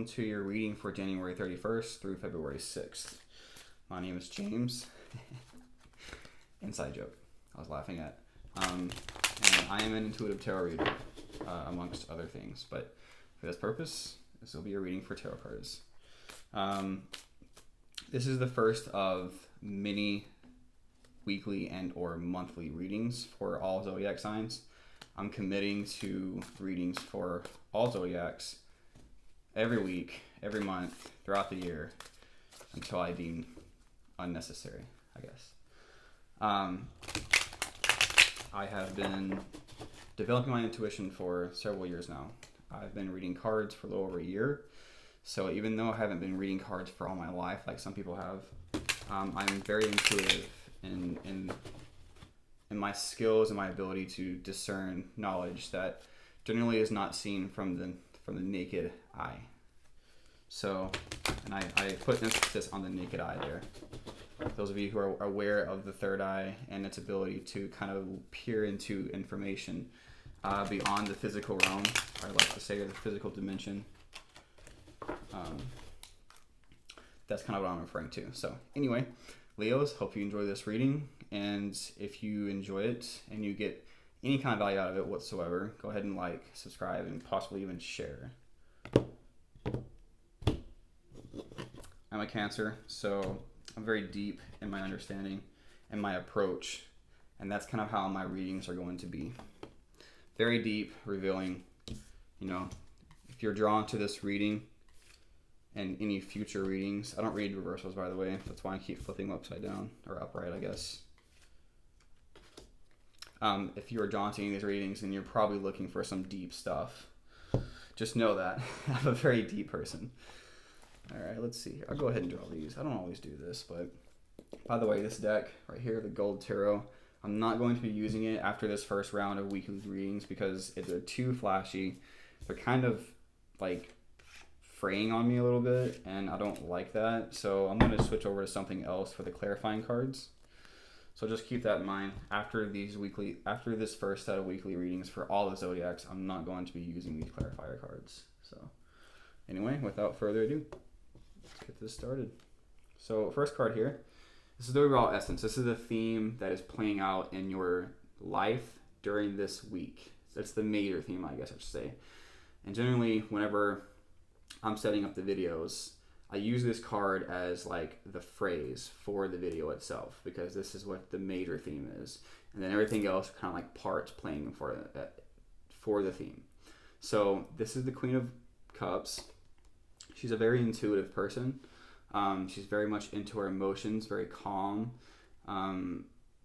welcome to your reading for January 31st through February 6th. My name is James. Inside joke I was laughing at. And I am an intuitive tarot reader, amongst other things. But for this purpose, this will be a reading for tarot cards. This is the first of many weekly and or monthly readings for all zodiac signs. I'm committing to readings for all zodiacs every week, every month, throughout the year, until I deem unnecessary, I guess. I have been developing my intuition for several years now. I've been reading cards for a little over a year. So even though I haven't been reading cards for all my life, like some people have, I'm very intuitive in my skills and my ability to discern knowledge that generally is not seen from the naked eye. So, and I put emphasis on the naked eye there. Those of you who are aware of the third eye and its ability to kind of peer into information beyond the physical realm, or I like to say the physical dimension. That's kind of what I'm referring to. So anyway, Leos, hope you enjoy this reading. And if you enjoy it and you get any kind of value out of it whatsoever, go ahead and like, subscribe, and possibly even share. I'm a Cancer, so I'm very deep in my understanding and my approach. And that's kind of how my readings are going to be. Very deep, revealing. You know, if you're drawn to this reading and any future readings, I don't read reversals, by the way. That's why I keep flipping them upside down, or upright, I guess. If you are drawn to any of these readings, then you're probably looking for some deep stuff. Just know that. I'm a very deep person. All right, let's see. I'll go ahead and draw these. I don't always do this, but by the way, this deck right here, the Gold Tarot, I'm not going to be using it after this first round of weekly readings because they're too flashy. They're kind of like fraying on me a little bit, and I don't like that. So I'm going to switch over to something else for the clarifying cards. So just keep that in mind. After this first set of weekly readings for all the zodiacs, I'm not going to be using these clarifier cards. So anyway, without further ado, let's get this started. So first card here, this is the overall essence. This is the theme that is playing out in your life during this week. That's the major theme, I guess I should say. And generally, whenever I'm setting up the videos, I use this card as like the phrase for the video itself, because this is what the major theme is, and then everything else kind of like parts playing for the theme. So this is the Queen of Cups. She's a very intuitive person. She's very much into her emotions, very calm.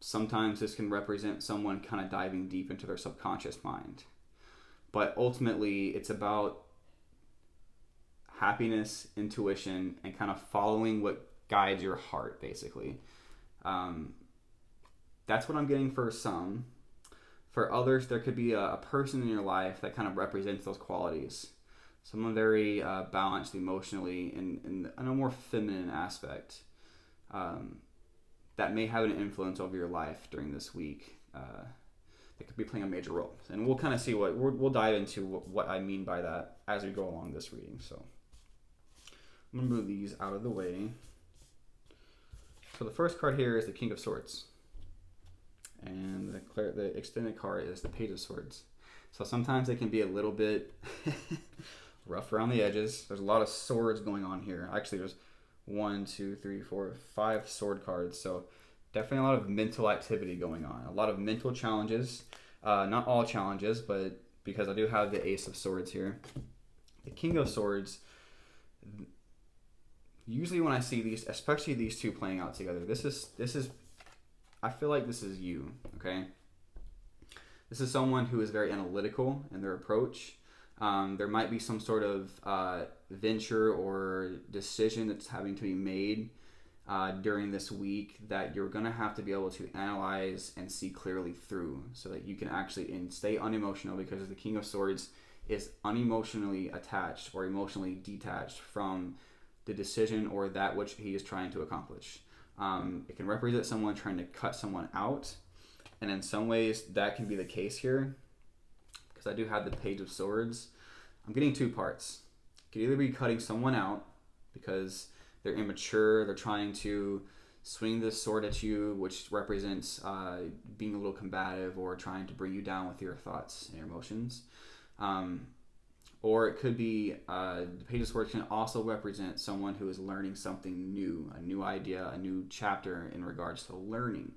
Sometimes this can represent someone kind of diving deep into their subconscious mind, but ultimately it's about happiness, intuition, and kind of following what guides your heart, basically. That's what I'm getting for some. For others, there could be a person in your life that kind of represents those qualities. Someone very balanced emotionally in a more feminine aspect that may have an influence over your life during this week. That could be playing a major role. And we'll kind of see we'll dive into what I mean by that as we go along this reading. So I'm going to move these out of the way. So the first card here is the King of Swords. And the extended card is the Page of Swords. So sometimes they can be a little bit rough around the edges. There's a lot of swords going on here. Actually, there's 5 sword cards. So definitely a lot of mental activity going on. A lot of mental challenges. Not all challenges, but because I do have the Ace of Swords here. The King of Swords, usually when I see these, especially these two playing out together, this is I feel like this is you, okay? This is someone who is very analytical in their approach. There might be some sort of venture or decision that's having to be made during this week that you're going to have to be able to analyze and see clearly through, so that you can actually stay unemotional, because the King of Swords is unemotionally attached or emotionally detached from the decision or that which he is trying to accomplish. It can represent someone trying to cut someone out, and in some ways that can be the case here, because I do have the Page of Swords. I'm getting two parts. Could either be cutting someone out because they're immature, they're trying to swing this sword at you, which represents being a little combative or trying to bring you down with your thoughts and your emotions. Or it could be the Page of Swords can also represent someone who is learning something new, a new idea, a new chapter in regards to learning.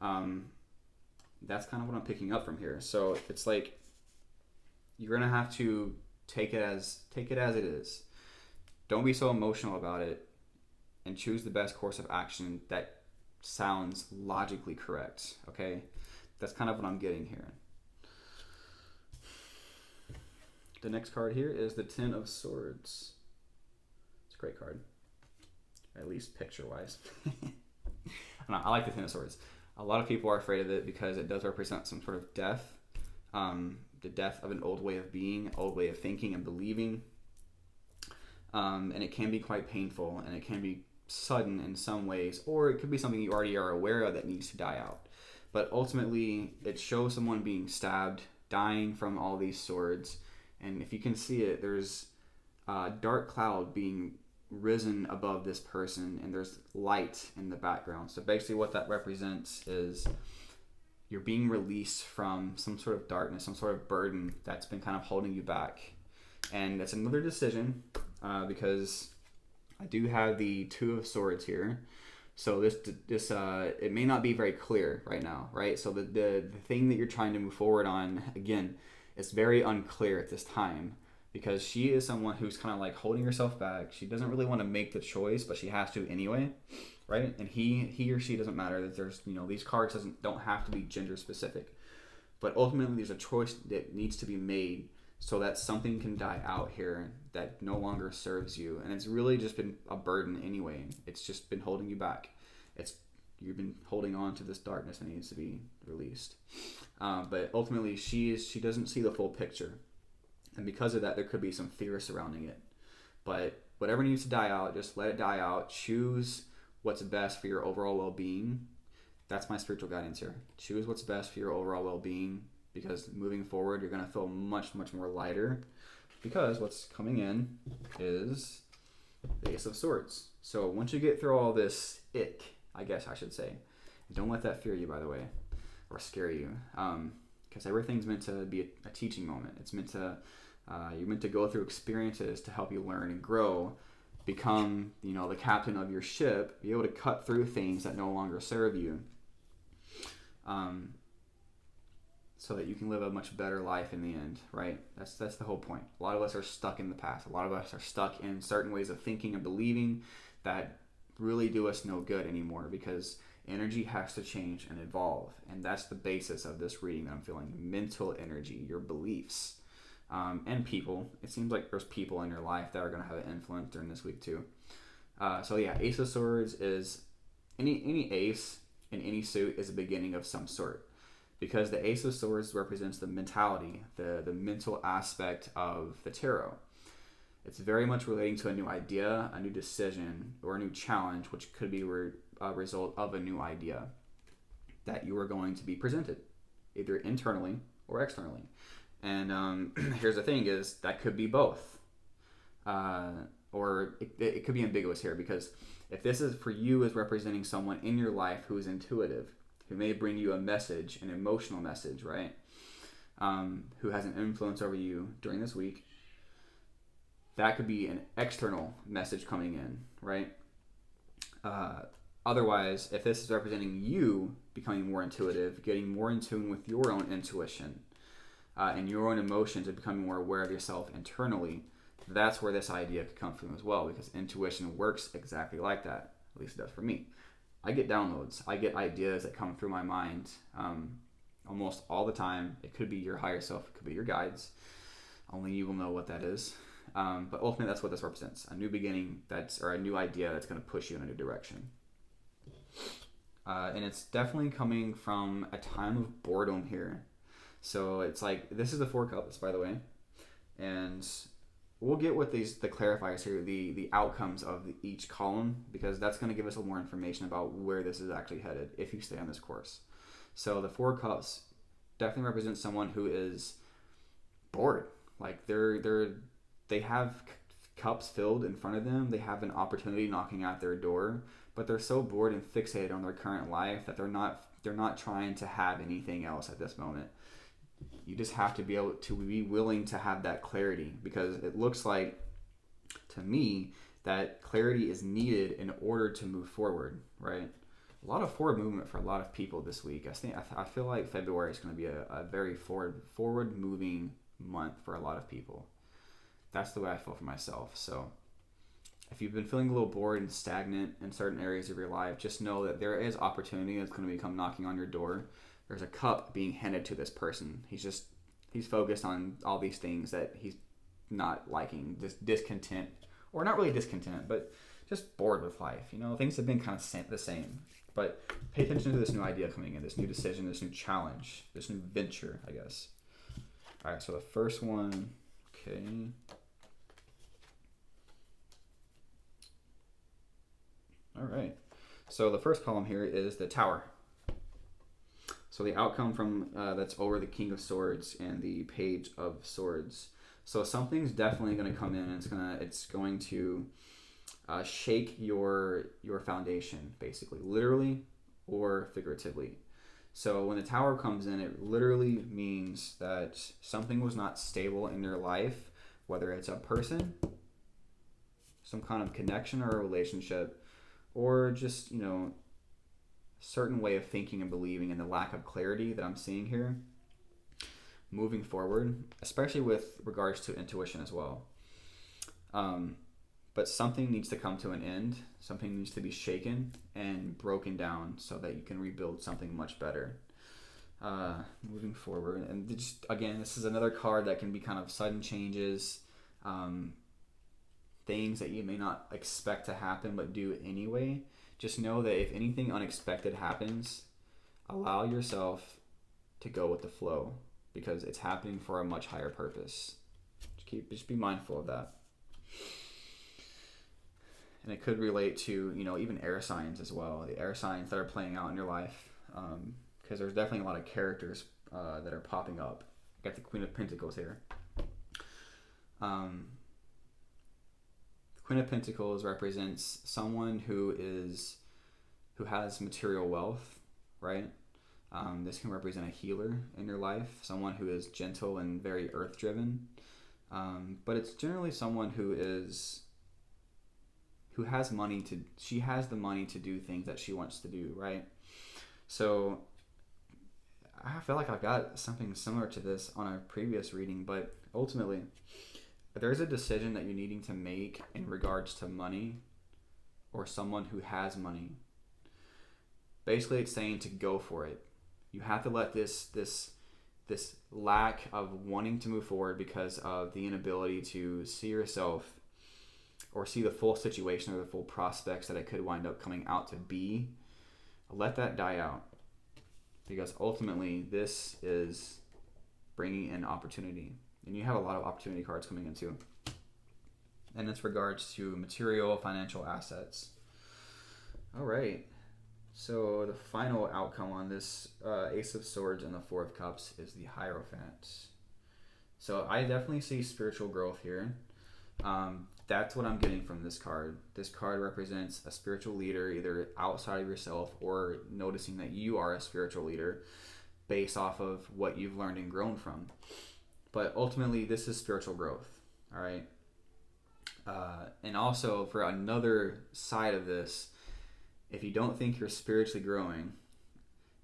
That's kind of what I'm picking up from here. So it's like you're gonna have to take it as it is. Don't be so emotional about it, and choose the best course of action that sounds logically correct. Okay, that's kind of what I'm getting here. The next card here is the Ten of Swords. It's a great card, at least picture-wise. I like the Ten of Swords. A lot of people are afraid of it because it does represent some sort of death. The death of an old way of being, old way of thinking and believing. And it can be quite painful, and it can be sudden in some ways, or it could be something you already are aware of that needs to die out. But ultimately, it shows someone being stabbed, dying from all these swords. And if you can see it, there's a dark cloud being risen above this person, and there's light in the background. So basically what that represents is you're being released from some sort of darkness, some sort of burden that's been kind of holding you back. And that's another decision because I do have the Two of Swords here. So this it may not be very clear right now, right? So the thing that you're trying to move forward on, again, it's very unclear at this time because she is someone who's kind of like holding herself back. She doesn't really want to make the choice, but she has to anyway, right? And he or she doesn't matter. That there's, these cards don't have to be gender specific, but ultimately there's a choice that needs to be made so that something can die out here that no longer serves you. And it's really just been a burden anyway. It's just been holding you back. You've been holding on to this darkness that needs to be released. But ultimately, she doesn't see the full picture. And because of that, there could be some fear surrounding it. But whatever needs to die out, just let it die out. Choose what's best for your overall well-being. That's my spiritual guidance here. Choose what's best for your overall well-being, because moving forward, you're going to feel much, much more lighter, because what's coming in is the Ace of Swords. So once you get through all this ick, I guess I should say, don't let that fear you, by the way, or scare you, because everything's meant to be a teaching moment. It's meant to, you're meant to go through experiences to help you learn and grow, become, the captain of your ship, be able to cut through things that no longer serve you, so that you can live a much better life in the end, right? That's the whole point. A lot of us are stuck in the past. A lot of us are stuck in certain ways of thinking and believing that really do us no good anymore, because energy has to change and evolve. And that's the basis of this reading that I'm feeling. Mental energy, your beliefs, and people. It seems like there's people in your life that are going to have an influence during this week too. So yeah, Ace of Swords is any ace in any suit is the beginning of some sort, because the Ace of Swords represents the mentality, the mental aspect of the tarot. It's very much relating to a new idea, a new decision, or a new challenge, which could be a result of a new idea that you are going to be presented, either internally or externally. And here's the thing is that could be both. Or it could be ambiguous here, because if this is for you as representing someone in your life who is intuitive, who may bring you a message, an emotional message, right? Who has an influence over you during this week, that could be an external message coming in, right? Otherwise, if this is representing you becoming more intuitive, getting more in tune with your own intuition and your own emotions, and becoming more aware of yourself internally, that's where this idea could come from as well, because intuition works exactly like that. At least it does for me. I get downloads. I get ideas that come through my mind almost all the time. It could be your higher self. It could be your guides. Only you will know what that is. But ultimately, that's what this represents. A new beginning, or a new idea that's going to push you in a new direction. And it's definitely coming from a time of boredom here. So it's like, this is the Four Cups, by the way. And we'll get with the clarifiers here, the outcomes of each column, because that's going to give us a little more information about where this is actually headed if you stay on this course. So the Four Cups definitely represents someone who is bored. Like they have cups filled in front of them. They have an opportunity knocking at their door, but they're so bored and fixated on their current life that they're not trying to have anything else at this moment. You just have to be able to be willing to have that clarity, because it looks like to me that clarity is needed in order to move forward, right? A lot of forward movement for a lot of people this week. I feel like February is going to be a very forward moving month for a lot of people. That's the way I feel for myself. So if you've been feeling a little bored and stagnant in certain areas of your life, just know that there is opportunity that's going to come knocking on your door. There's a cup being handed to this person. He's focused on all these things that he's not liking, just discontent, or not really discontent, but just bored with life. Things have been kind of the same. But pay attention to this new idea coming in, this new decision, this new challenge, this new venture, I guess. All right, so the first one, okay. All right, so the first column here is the Tower. So the outcome from that's over the King of Swords and the Page of Swords. So something's definitely going to come in, and it's going to shake your foundation, basically, literally or figuratively. So when the Tower comes in, it literally means that something was not stable in your life, whether it's a person, some kind of connection or a relationship, or just, certain way of thinking and believing, and the lack of clarity that I'm seeing here moving forward, especially with regards to intuition as well. But something needs to come to an end. Something needs to be shaken and broken down so that you can rebuild something much better moving forward. And just, again, this is another card that can be kind of sudden changes, things that you may not expect to happen but do anyway. Just know that if anything unexpected happens, allow yourself to go with the flow, because it's happening for a much higher purpose. Just be mindful of that. And it could relate to, even air signs as well, the air signs that are playing out in your life, because there's definitely a lot of characters that are popping up. I got the Queen of Pentacles here. The Queen of Pentacles represents someone who has material wealth, right? This can represent a healer in your life, someone who is gentle and very earth-driven. But it's generally someone who has money she has the money to do things that she wants to do, right? So I feel like I've got something similar to this on a previous reading, but ultimately there's a decision that you're needing to make in regards to money or someone who has money. Basically, it's saying to go for it. You have to let this lack of wanting to move forward because of the inability to see yourself or see the full situation or the full prospects that it could wind up coming out to be, let that die out. Because ultimately, this is bringing in opportunity. And you have a lot of opportunity cards coming in too. And it's regards to material, financial assets. All right. So the final outcome on this Ace of Swords and the Four of Cups is the Hierophant. So I definitely see spiritual growth here. That's what I'm getting from this card. This card represents a spiritual leader, either outside of yourself or noticing that you are a spiritual leader based off of what you've learned and grown from. But ultimately, this is spiritual growth, all right? And also, for another side of this, if you don't think you're spiritually growing,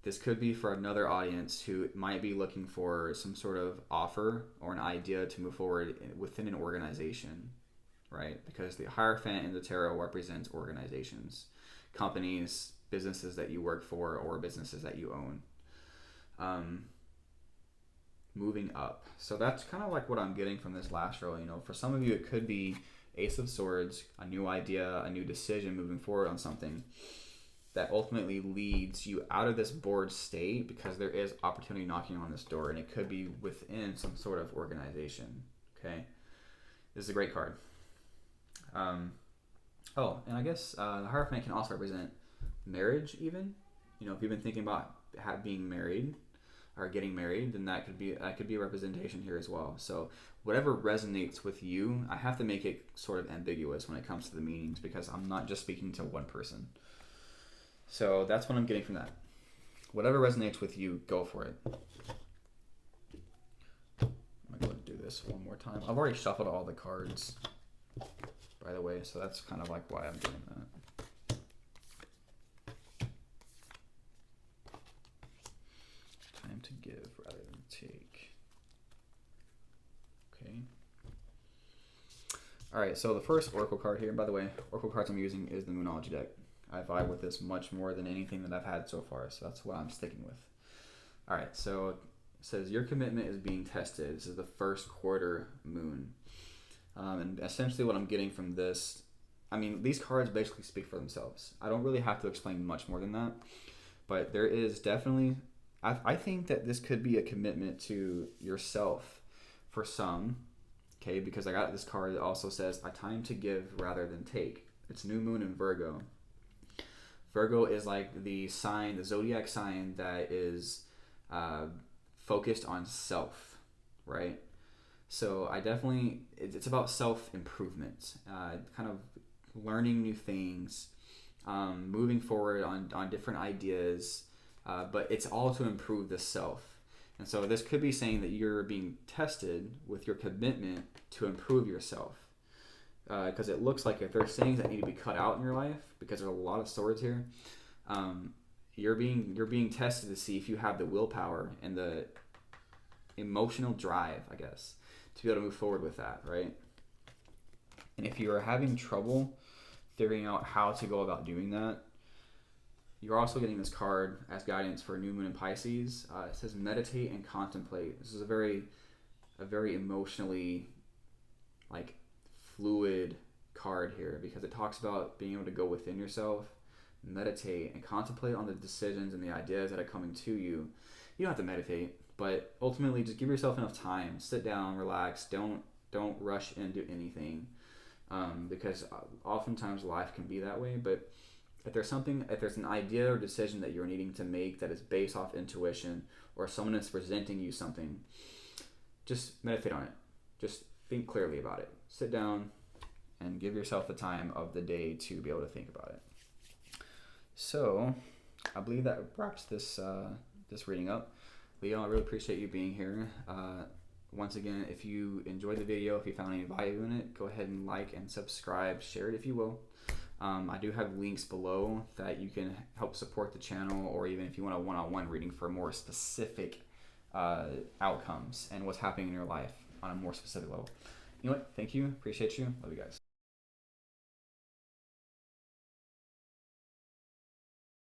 this could be for another audience who might be looking for some sort of offer or an idea to move forward within an organization, right? Because the Hierophant in the tarot represents organizations, companies, businesses that you work for, or businesses that you own. Moving up. So that's kind of like what I'm getting from this last row. For some of you, it could be Ace of Swords, a new idea, a new decision moving forward on something that ultimately leads you out of this bored state, because there is opportunity knocking on this door, and it could be within some sort of organization. Okay, this is a great card. And I guess the Hierophant can also represent marriage, even. If you've been thinking about being married, are getting married, then that could be a representation here as well. So whatever resonates with you, I have to make it sort of ambiguous when it comes to the meanings, because I'm not just speaking to one person. So that's what I'm getting from that. Whatever resonates with you, go for it. I'm gonna go ahead and do this one more time. I've already shuffled all the cards, by the way, so that's kind of like why I'm doing that. Time to give rather than take. Okay. All right, so the first Oracle card here, by the way, Oracle cards I'm using is the Moonology deck. I vibe with this much more than anything that I've had so far, so that's what I'm sticking with. All right, so it says your commitment is being tested. This is the first quarter moon. And essentially what I'm getting from this, I mean, these cards basically speak for themselves. I don't really have to explain much more than that, but there is definitely, I think that this could be a commitment to yourself for some, okay, because I got this card that also says, a time to give rather than take. It's new moon in Virgo. Virgo is like the sign, the zodiac sign that is focused on self, right? So I definitely, it's about self-improvement, kind of learning new things, moving forward on different ideas, but it's all to improve the self. And so this could be saying that you're being tested with your commitment to improve yourself. Because it looks like if there's things that need to be cut out in your life, because there's a lot of swords here, you're being tested to see if you have the willpower and the emotional drive, I guess, to be able to move forward with that, right? And if you are having trouble figuring out how to go about doing that, you're also getting this card as guidance for new moon in Pisces. It says meditate and contemplate. This is a very emotionally like fluid card here, because it talks about being able to go within yourself, meditate, and contemplate on the decisions and the ideas that are coming to you. You don't have to meditate, but ultimately just give yourself enough time. Sit down, relax. Don't rush into anything, because oftentimes life can be that way. But if there's an idea or decision that you're needing to make that is based off intuition, or someone is presenting you something, just meditate on it. Just think clearly about it. Sit down and give yourself the time of the day to be able to think about it. So I believe that wraps this reading up. Leo, I really appreciate you being here. Once again, if you enjoyed the video, if you found any value in it, go ahead and like and subscribe. Share it if you will. I do have links below that you can help support the channel, or even if you want a one-on-one reading for more specific outcomes and what's happening in your life on a more specific level. You know what? Thank you. Appreciate you. Love you guys.